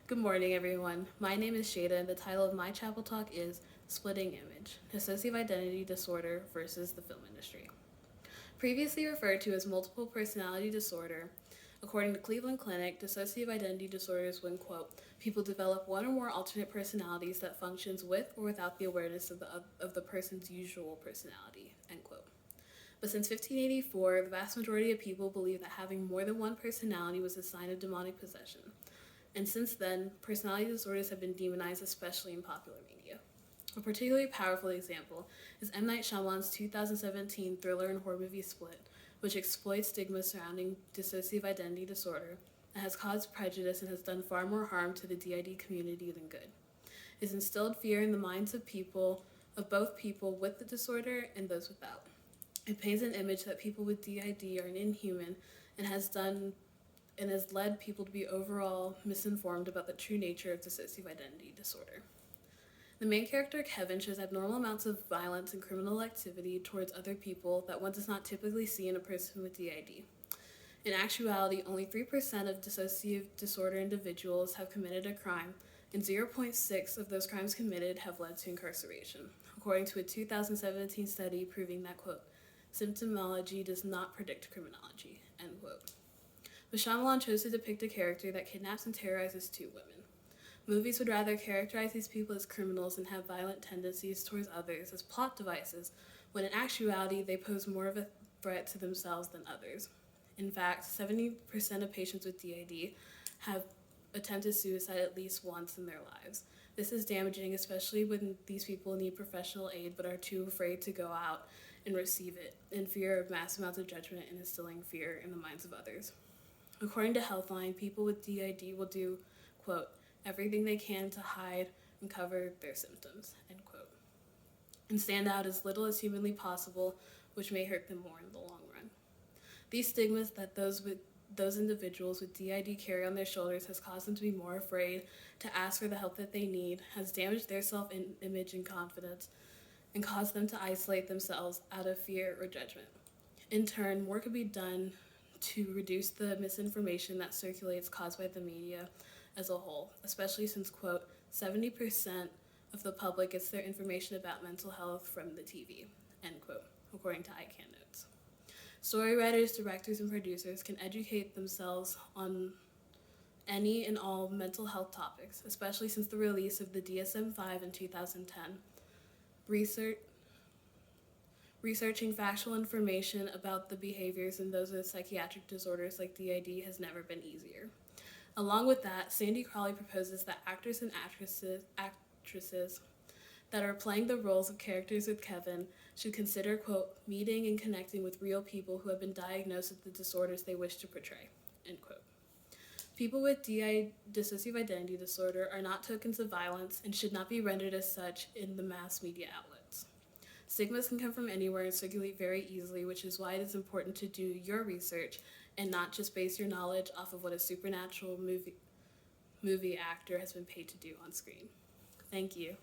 Good morning, everyone. My name is Shada, and the title of my chapel talk is Splitting Image Dissociative Identity Disorder versus the Film Industry. Previously referred to as multiple personality disorder, according to Cleveland Clinic, dissociative identity disorder is when, quote, people develop one or more alternate personalities that functions with or without the awareness of the person's usual personality, end quote. But since 1584, the vast majority of people believe that having more than one personality was a sign of demonic possession. And since then, personality disorders have been demonized, especially in popular media. A particularly powerful example is M. Night Shyamalan's 2017 thriller and horror movie Split, which exploits stigma surrounding dissociative identity disorder and has caused prejudice and has done far more harm to the DID community than good. It has instilled fear in the minds of both people with the disorder and those without. It paints an image that people with DID are inhuman and has led people to be overall misinformed about the true nature of dissociative identity disorder. The main character, Kevin, shows abnormal amounts of violence and criminal activity towards other people that one does not typically see in a person with DID. In actuality, only 3% of dissociative disorder individuals have committed a crime, and 0.6% of those crimes committed have led to incarceration, according to a 2017 study proving that, quote, symptomology does not predict criminology, end quote. But Shyamalan chose to depict a character that kidnaps and terrorizes two women. Movies would rather characterize these people as criminals and have violent tendencies towards others as plot devices, when in actuality they pose more of a threat to themselves than others. In fact, 70% of patients with DID have attempted suicide at least once in their lives. This is damaging, especially when these people need professional aid but are too afraid to go out and receive it, in fear of mass amounts of judgment and instilling fear in the minds of others. According to Healthline, people with DID will do, quote, everything they can to hide and cover their symptoms, end quote, and stand out as little as humanly possible, which may hurt them more in the long run. These stigmas that those individuals with DID carry on their shoulders has caused them to be more afraid to ask for the help that they need, has damaged their self-image and confidence, and caused them to isolate themselves out of fear or judgment. In turn, more could be done to reduce the misinformation that circulates caused by the media as a whole, especially since, quote, 70% of the public gets their information about mental health from the TV, end quote, according to ICANN notes. Story writers, directors, and producers can educate themselves on any and all mental health topics, especially since the release of the DSM-5 in 2010. Researching factual information about the behaviors in those with psychiatric disorders like DID has never been easier. Along with that, Sandy Crawley proposes that actors and actresses that are playing the roles of characters with Kevin should consider, quote, meeting and connecting with real people who have been diagnosed with the disorders they wish to portray, end quote. People with dissociative identity disorder are not tokens of violence and should not be rendered as such in the mass media outlets. Stigmas can come from anywhere and circulate very easily, which is why it is important to do your research and not just base your knowledge off of what a supernatural movie actor has been paid to do on screen. Thank you.